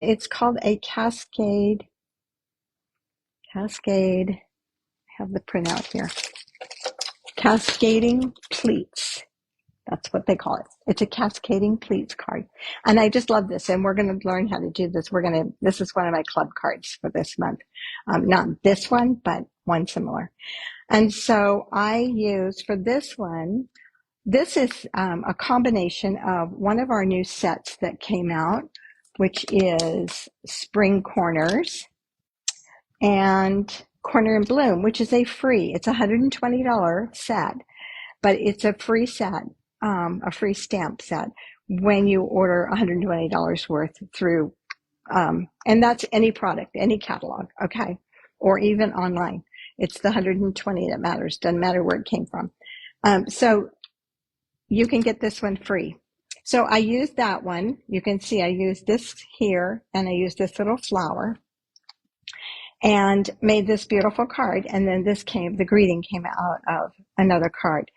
It's called a Cascade. Cascade. I have the printout here. Cascading pleats. That's what they call it. It's a cascading pleats card. And I just love this. And we're going to learn how to do this. This is one of my club cards for this month. Not this one, but one similar. And so I use for this one, this is a combination of one of our new sets that came out, which is Spring Corners and Corner and Bloom, which is it's a $120 set, but it's a free set, a free stamp set when you order $120 worth through, and that's any product, any catalog, okay, or even online. It's the 120 that matters. Doesn't matter where it came from. So you can get this one free. So I used that one. You can see I used this here, and I used this little flower and made this beautiful card. And then the greeting came out of another card.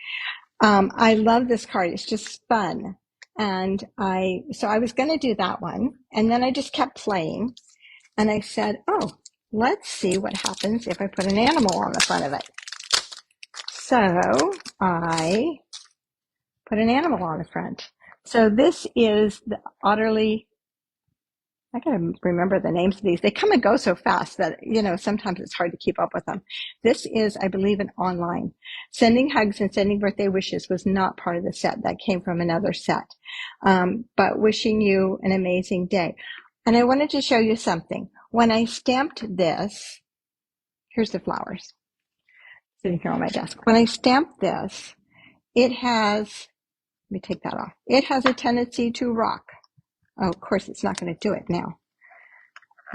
I love this card. It's just fun. And so I was going to do that one. And then I just kept playing. And I said, oh, let's see what happens if I put an animal on the front of it. So I put an animal on the front. So this is the Otterly. I gotta remember the names of these. They come and go so fast that, sometimes it's hard to keep up with them. This is, I believe, an online. Sending hugs and sending birthday wishes was not part of the set. That came from another set. But wishing you an amazing day. And I wanted to show you something. When I stamped this, here's the flowers sitting here on my desk. When I stamped this, it has, let me take that off. It has a tendency to rock. Oh, of course, it's not going to do it now.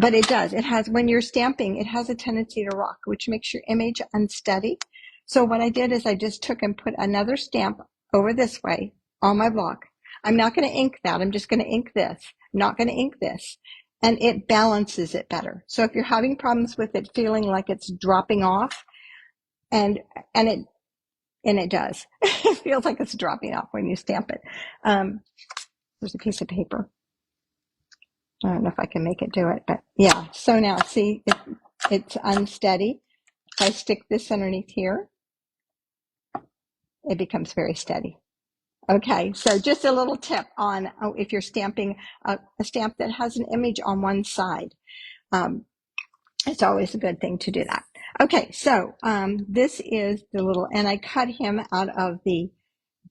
But it does. When you're stamping, it has a tendency to rock, which makes your image unsteady. So what I did is I just took and put another stamp over this way on my block. I'm not going to ink that. I'm just going to ink this. I'm not going to ink this. And it balances it better. So if you're having problems with it feeling like it's dropping off, and it does. It feels like it's dropping off when you stamp it. There's a piece of paper. I don't know if I can make it do it, but yeah. So now see, it's unsteady. If I stick this underneath here, it becomes very steady. Okay, so just a little tip on if you're stamping a stamp that has an image on one side. It's always a good thing to do that. Okay, so this is the little, and I cut him out of the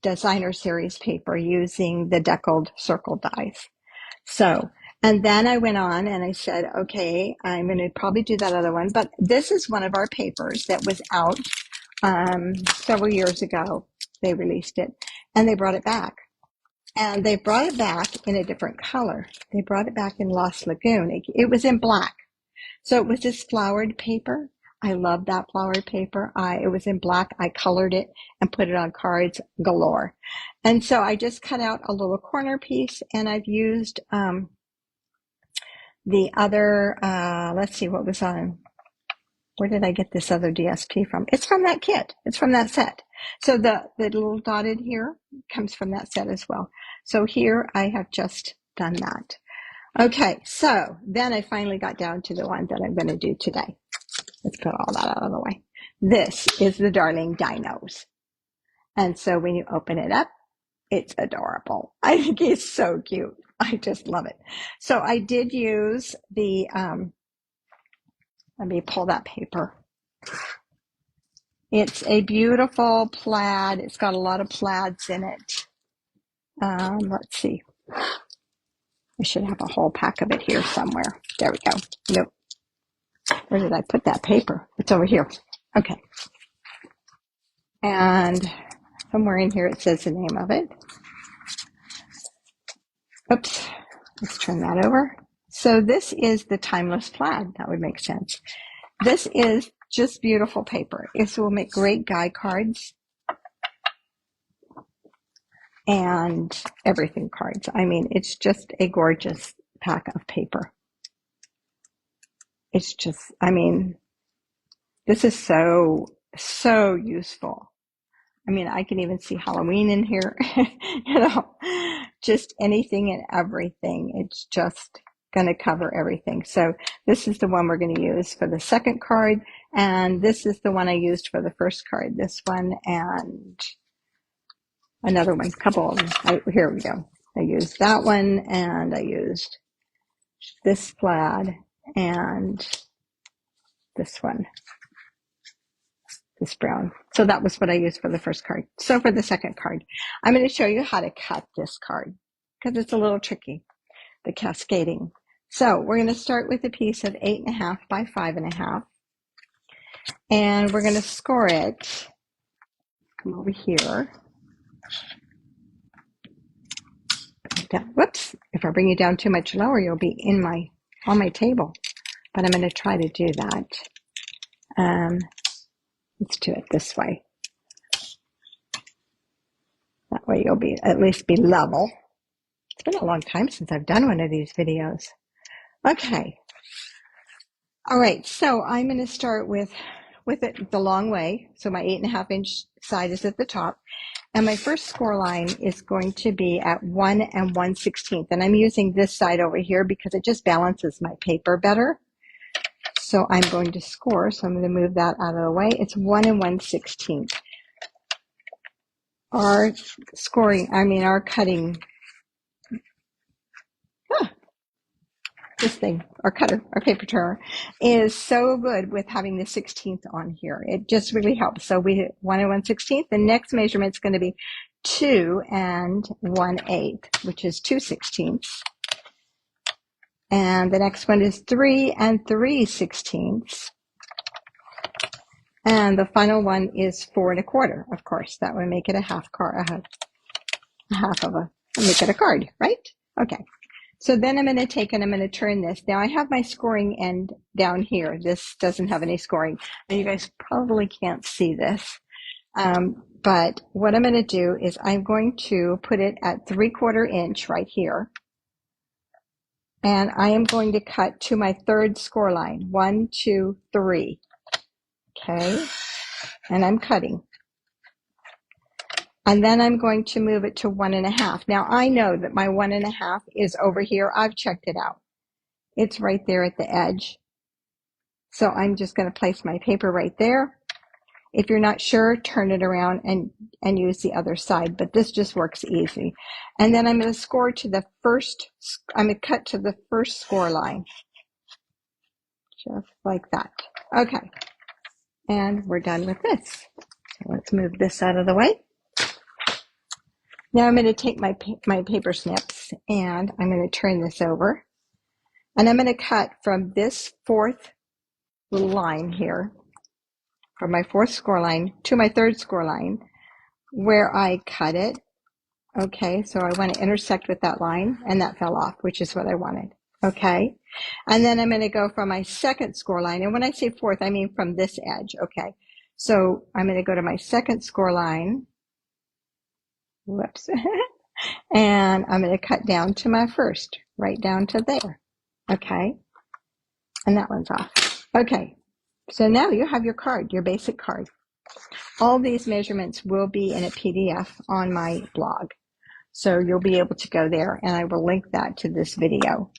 designer series paper using the deckled circle dies. So, and then I went on and I said, okay, I'm going to probably do that other one, but this is one of our papers that was out several years ago. They released it and they brought it back. And they brought it back in a different color. They brought it back in Lost Lagoon. It was in black. So it was this flowered paper. I love that flowered paper. It was in black. I colored it and put it on cards galore. And so I just cut out a little corner piece, and I've used the other, let's see what was on. Where did I get this other DSP from? It's from that kit. It's from that set. So the little dotted here comes from that set as well. So here I have just done that. Okay, so then I finally got down to the one that I'm going to do today. Let's put all that out of the way. This is the Darling Dinos. And so when you open it up, it's adorable. I think it's so cute. I just love it. So I did use the, let me pull that paper. It's a beautiful plaid. It's got a lot of plaids in it. Let's see. I should have a whole pack of it here somewhere. There we go. Nope. Where did I put that paper? It's over here. Okay. And somewhere in here it says the name of it. Oops. Let's turn that over. So this is the Timeless Plaid. That would make sense. This is just beautiful paper. This will make great guide cards and everything cards. I mean, it's just a gorgeous pack of paper. It's just, I mean, this is so useful. I mean, I can even see Halloween in here, just anything and everything. It's just going to cover everything. So this is the one we're going to use for the second card, and this is the one I used for the first card. This one and another one, a couple of them. Here we go. I used that one, and I used this plaid and this one, this brown. So that was what I used for the first card. So for the second card, I'm going to show you how to cut this card because it's a little tricky, the cascading. So we're going to start with a piece of 8.5 by 5.5, and we're going to score it. Come over here. Down. Whoops! If I bring you down too much lower, you'll be on my table. But I'm going to try to do that. Let's do it this way. That way you'll at least be level. It's been a long time since I've done one of these videos. Okay. All right. So I'm going to start with it the long way. So my 8.5-inch side is at the top. And my first score line is going to be at 1 1/16. And I'm using this side over here because it just balances my paper better. So I'm going to score. So I'm going to move that out of the way. It's 1 1/16. Our our cutting, our cutter, our paper turner, is so good with having the 16th on here. It just really helps. So we hit 1 1/16. The next measurement is going to be 2 1/8, which is 2/16. And the next one is 3 3/16. And the final one is 4 1/4. Of course, that would make it a half make it a card, right? Okay. So then I'm going to take and I'm going to turn this. Now I have my scoring end down here. This doesn't have any scoring. And you guys probably can't see this. But what I'm going to do is I'm going to put it at 3/4 inch right here. And I am going to cut to my third score line. 1, 2, 3. Okay. And I'm cutting. And then I'm going to move it to 1 1/2. Now I know that my 1 1/2 is over here. I've checked it out. It's right there at the edge. So I'm just going to place my paper right there. If you're not sure, turn it around and use the other side, but this just works easy. And then I'm going to score to the first, I'm going to cut to the first score line. Just like that. Okay. And we're done with this. So let's move this out of the way. Now I'm going to take my paper snips and I'm going to turn this over. And I'm going to cut from this fourth little line here, from my fourth score line to my third score line, where I cut it. Okay, so I want to intersect with that line, and that fell off, which is what I wanted. Okay, and then I'm going to go from my second score line, and when I say fourth, I mean from this edge. Okay, so I'm going to go to my second score line. Whoops. And I'm going to cut down to my first, right down to there. Okay, and that one's off. Okay, so now you have your card, your basic card. All these measurements will be in a PDF on my blog. So you'll be able to go there, and I will link that to this video.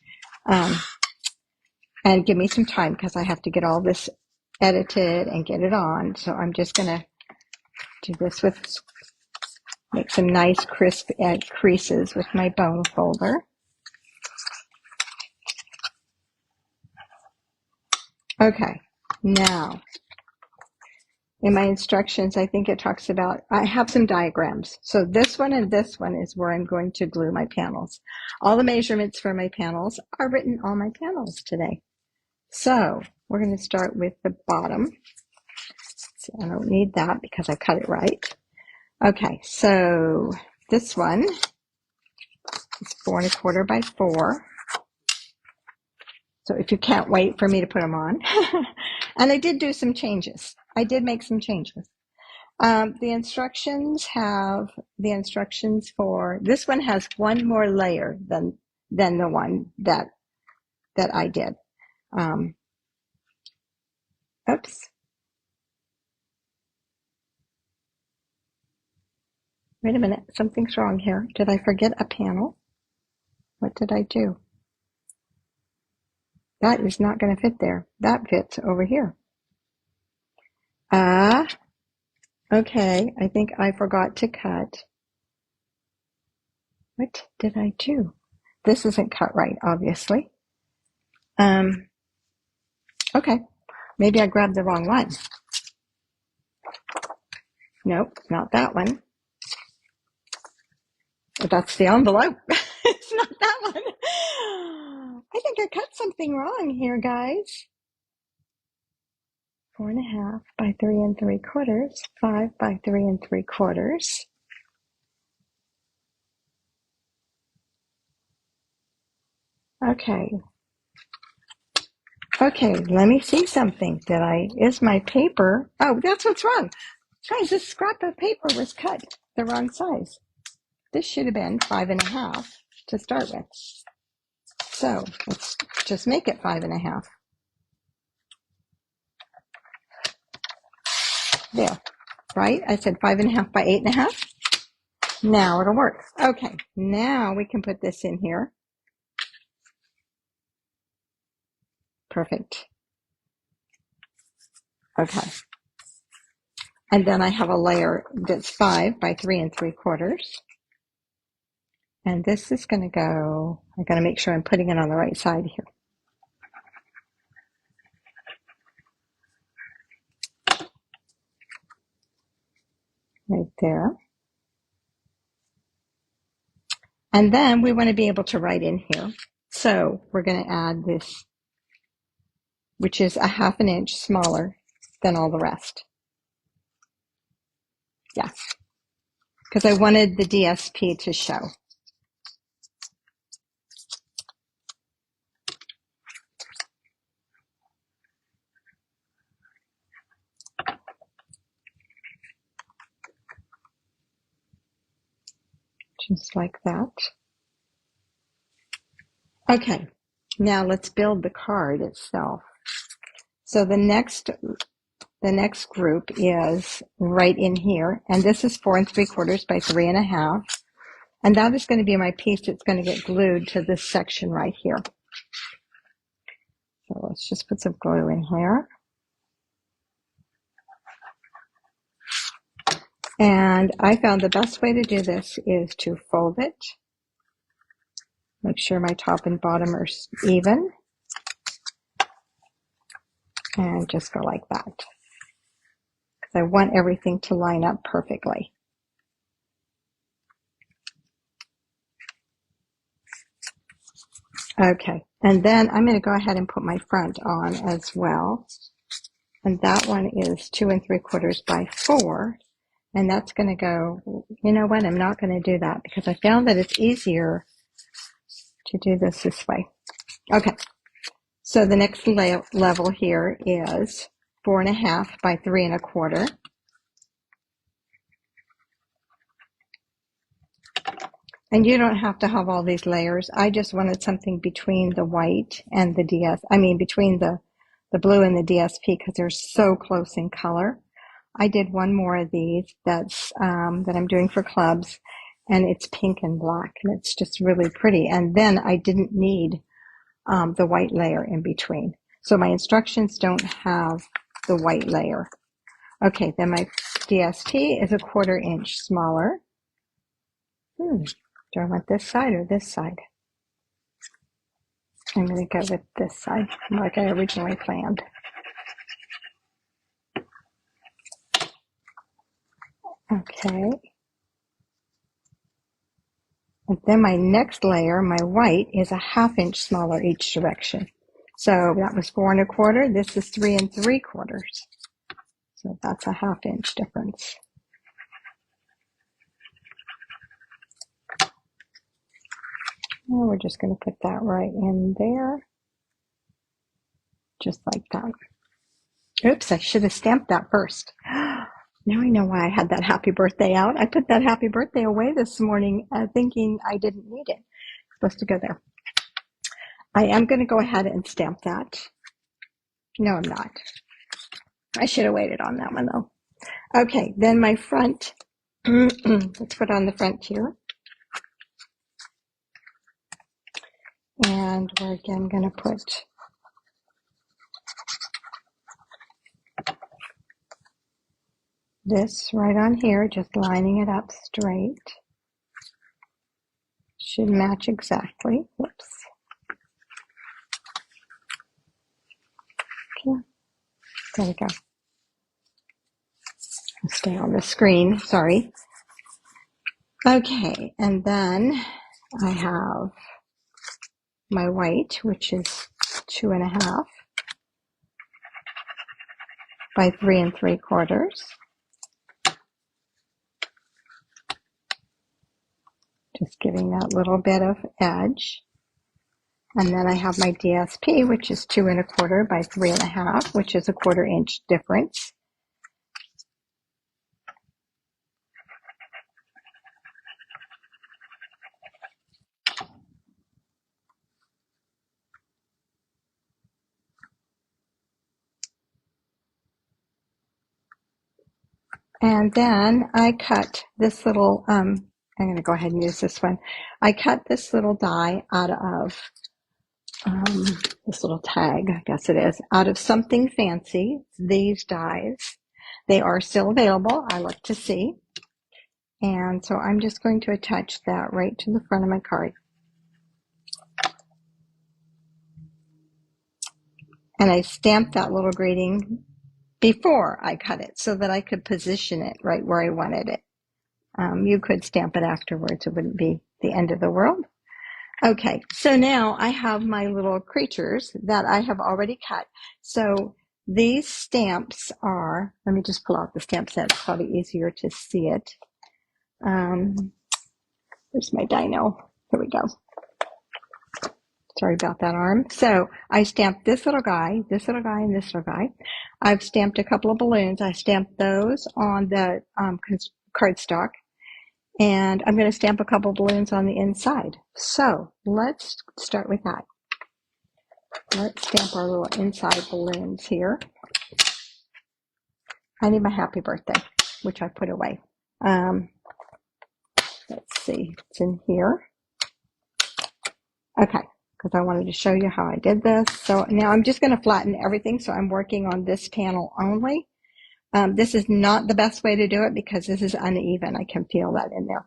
And give me some time because I have to get all this edited and get it on. So I'm just going to do this make some nice crisp creases with my bone folder. Okay, now in my instructions, I think it talks about, I have some diagrams. So this one and this one is where I'm going to glue my panels. All the measurements for my panels are written on my panels today. So we're going to start with the bottom. See, I don't need that because I cut it right. Okay, so this one is 4 1/4 by 4. So if you can't wait for me to put them on. And I did do some changes. I did make some changes. The instructions for this one has one more layer than the one that I did. Oops. Wait a minute, something's wrong here. Did I forget a panel? What did I do? That is not going to fit there. That fits over here. Okay, I think I forgot to cut. What did I do? This isn't cut right, obviously. Okay, maybe I grabbed the wrong one. Nope, not that one. But that's the envelope. It's not that one. I think I cut something wrong here, guys. 4.5 by 3 3/4, 5 by 3 3/4. Okay. Okay, let me see something. Is my paper? Oh, that's what's wrong. Guys, this scrap of paper was cut the wrong size. This should have been 5.5 to start with. So let's just make it 5.5. There, right? I said 5.5 by 8.5. Now it'll work. Okay, now we can put this in here. Perfect. Okay. And then I have a layer that's 5 by 3 3/4. And this is going to go, I got to make sure I'm putting it on the right side here. Right there. And then we want to be able to write in here. So we're going to add this, which is 1/2 inch smaller than all the rest. Yeah. Because I wanted the DSP to show. Just like that. Okay, now let's build the card itself. So the next group is right in here, and this is 4 3/4 by 3.5, and that is going to be my piece that's going to get glued to this section right here. So let's just put some glue in here. And I found the best way to do this is to fold it. Make sure my top and bottom are even. And just go like that. Because I want everything to line up perfectly. Okay, and then I'm going to go ahead and put my front on as well. And that one is 2 3/4 by 4. And that's going to go, you know what, I'm not going to do that because I found that it's easier to do this way. Okay, so the next level here is 4.5 by 3 1/4. And you don't have to have all these layers. I just wanted something between the white and the between the blue and the DSP because they're so close in color. I did one more of these that I'm doing for clubs, and it's pink and black, and it's just really pretty. And then I didn't need the white layer in between. So my instructions don't have the white layer. Okay, then my DSP is 1/4 inch smaller. Do I want this side or this side? I'm going to go with this side, like I originally planned. Okay. And then my next layer, my white, is 1/2 inch smaller each direction. So that was 4 1/4. This is 3 3/4. So that's a 1/2 inch difference. And we're just going to put that right in there. Just like that. Oops, I should have stamped that first. Now I know why I had that happy birthday out. I put that happy birthday away this morning thinking I didn't need it. It's supposed to go there. I am going to go ahead and stamp that. No, I'm not. I should have waited on that one though. Okay, then my front. Let's put on the front here. And we're again going to put this right on here, just lining it up straight. Should match exactly. Whoops. Okay, there we go. I'll stay on the screen, sorry. Okay, and then I have my white, which is 2.5 by 3 3/4. Just giving that little bit of edge. And then I have my DSP, which is 2 1/4 by 3.5, which is a 1/4 inch difference. And then I cut this little, I'm going to go ahead and use this one. I cut this little die out of this little tag, I guess it is, out of Something Fancy. These dies, they are still available. I look to see. And so I'm just going to attach that right to the front of my card. And I stamped that little greeting before I cut it so that I could position it right where I wanted it. You could stamp it afterwards. It wouldn't be the end of the world. Okay, so now I have my little creatures that I have already cut. So these stamps are, let me just pull out the stamp set. It's probably easier to see it. Where's my dino? Here we go. Sorry about that arm. So I stamped this little guy, this little guy, and this little guy. I've stamped a couple of balloons. I stamped those on the cardstock. And I'm going to stamp a couple balloons on the inside. So let's start with that. Let's stamp our little inside balloons here. I need my happy birthday, which I put away. Let's see, it's in here. Okay, because I wanted to show you how I did this. So now I'm just going to flatten everything. So I'm working on this panel only. This is not the best way to do it because this is uneven. I can feel that in there.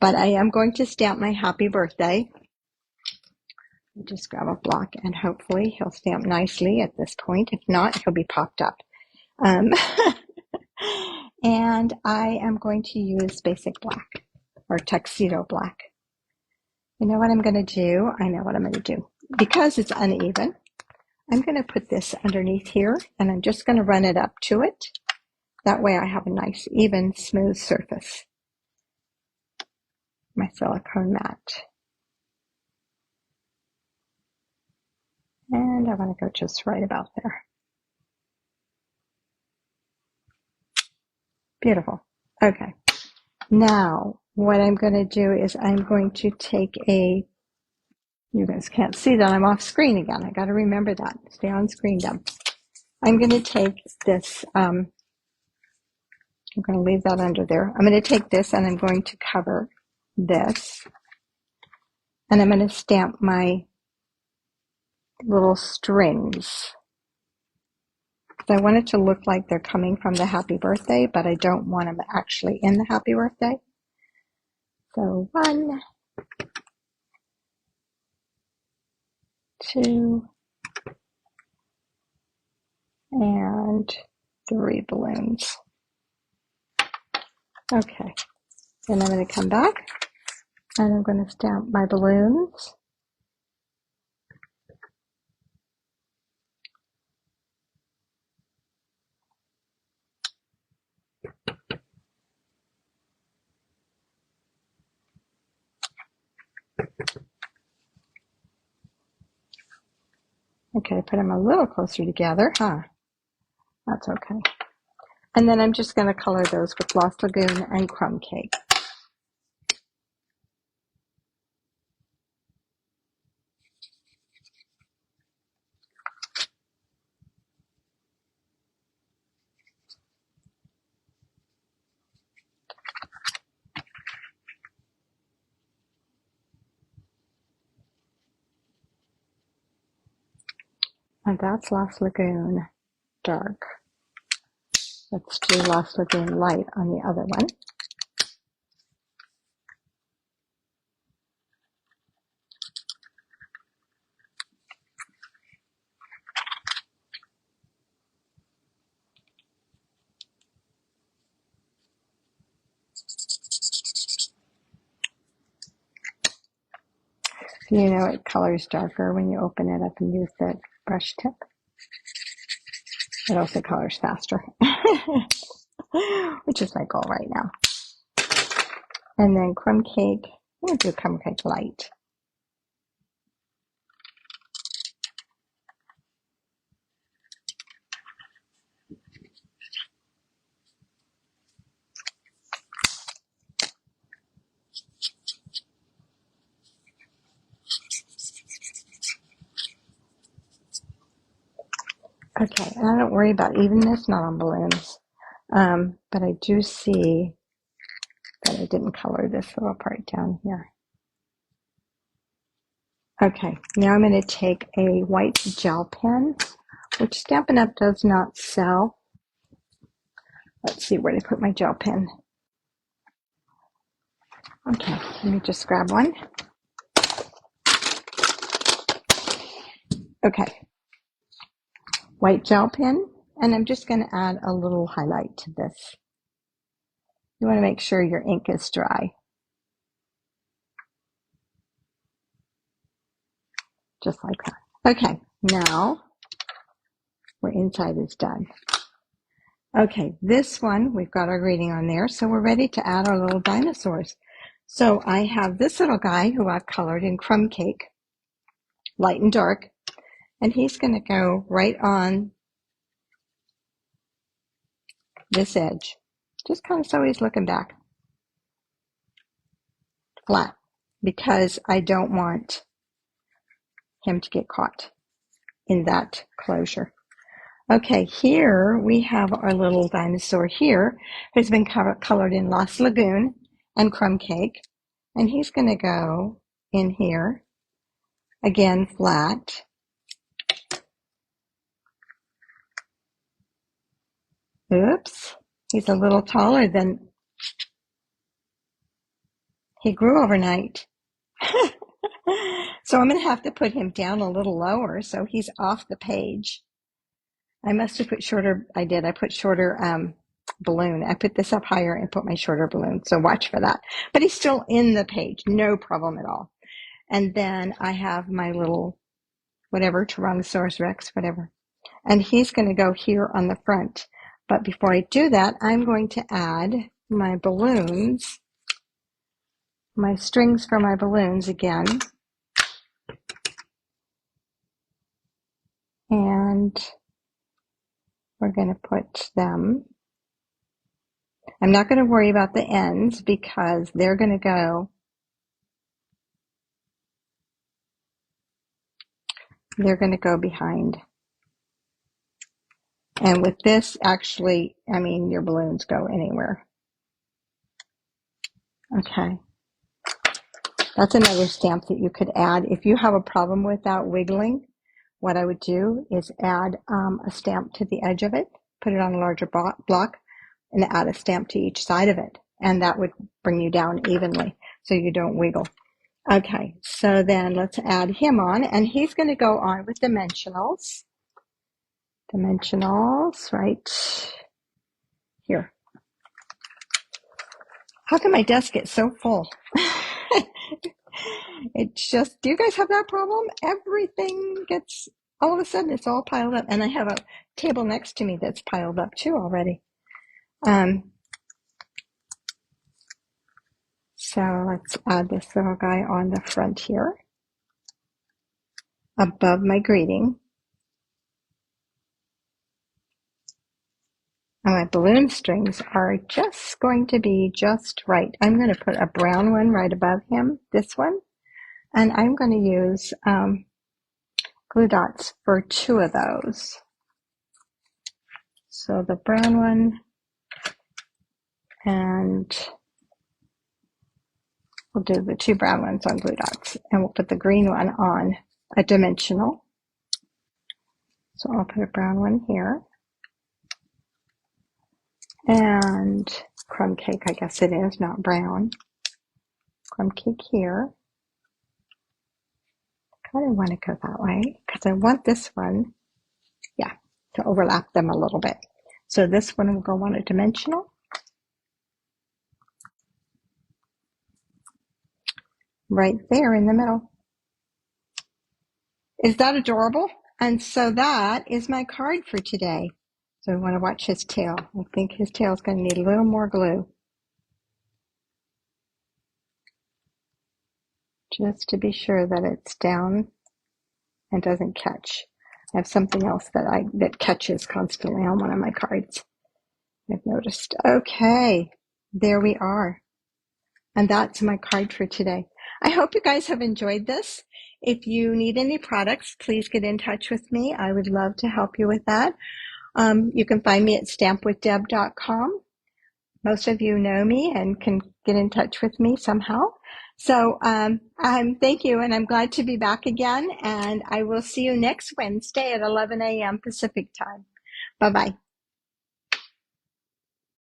But I am going to stamp my happy birthday. Just grab a block and hopefully he'll stamp nicely at this point. If not, he'll be popped up. And I am going to use basic black or tuxedo black. You know what I'm going to do? I know what I'm going to do. Because it's uneven, I'm going to put this underneath here and I'm just going to run it up to it. That way I have a nice, even, smooth surface. My silicone mat. And I want to go just right about there. Beautiful. Okay. Now, what I'm going to do is I'm going to take a, you guys can't see that I'm off screen again. I got to remember that. Stay on screen then. I'm going to take this, I'm going to leave that under there. I'm going to take this and I'm going to cover this. And I'm going to stamp my little strings. I want it to look like they're coming from the happy birthday, but I don't want them actually in the happy birthday. So 1, 2, and 3 balloons. Okay, then I'm going to come back and I'm going to stamp my balloons. Okay, put them a little closer together, huh? That's okay. And then I'm just going to color those with Lost Lagoon and Crumb Cake. And that's Lost Lagoon Dark. Let's do Lost Lagoon Light on the other one. You know it colors darker when you open it up and use the brush tip. It also colors faster, which is my goal right now. And then Crumb Cake, I'm going to do Crumb Cake Light. Okay, and I don't worry about evenness, not on balloons. But I do see that I didn't color this little part down here. Okay, now I'm going to take a white gel pen, which Stampin' Up! Does not sell. Let's see where to put my gel pen. Okay, let me just grab one. Okay, white gel pen, and I'm just going to add a little highlight to this. You want to make sure your ink is dry. Just like that. Okay, now our inside is done. Okay, this one, we've got our greeting on there, so we're ready to add our little dinosaurs. So I have this little guy who I've colored in Crumb Cake, light and dark, and he's going to go right on this edge, just kind of so he's looking back, flat, because I don't want him to get caught in that closure. Okay, here we have our little dinosaur here who's been colored in Lost Lagoon and Crumb Cake, and he's going to go in here, again flat. Oops, he's a little taller than he grew overnight. So I'm going to have to put him down a little lower so he's off the page. I must have put shorter, I did, I put shorter balloon. I put this up higher and put my shorter balloon, so watch for that. But he's still in the page, no problem at all. And then I have my little, whatever, Tyrannosaurus Rex, whatever. And he's going to go here on the front. But before I do that, I'm going to add my balloons, my strings for my balloons again. And we're going to put them, I'm not going to worry about the ends because they're going to go, behind. And with this, actually, I mean, your balloons go anywhere. Okay. That's another stamp that you could add. If you have a problem with that wiggling, what I would do is add a stamp to the edge of it, put it on a larger block, and add a stamp to each side of it. And that would bring you down evenly so you don't wiggle. Okay, so then let's add him on, and he's going to go on with dimensionals. Dimensionals right here. How can my desk get so full? It's just, do you guys have that problem? Everything gets, all of a sudden it's all piled up, and I have a table next to me that's piled up too already. So let's add this little guy on the front here, above my greeting. And my balloon strings are just going to be just right. I'm going to put a brown one right above him, this one, and I'm going to use glue dots for 2 of those. So the brown one, and we'll do the 2 brown ones on glue dots, and we'll put the green one on a dimensional. So I'll put a brown one here. And crumb cake, I guess it is, not brown. Crumb cake here. Kind of want to go that way because I want this one, yeah, to overlap them a little bit. So this one will go on a dimensional. Right there in the middle. Is that adorable? And so that is my card for today. So we want to watch his tail. I think his tail is going to need a little more glue. Just to be sure that it's down and doesn't catch. I have something else that catches constantly on one of my cards, I've noticed. Okay, there we are. And that's my card for today. I hope you guys have enjoyed this. If you need any products, please get in touch with me. I would love to help you with that. You can find me at stampwithdeb.com. Most of you know me and can get in touch with me somehow. So thank you, and I'm glad to be back again. And I will see you next Wednesday at 11 a.m. Pacific time. Bye-bye.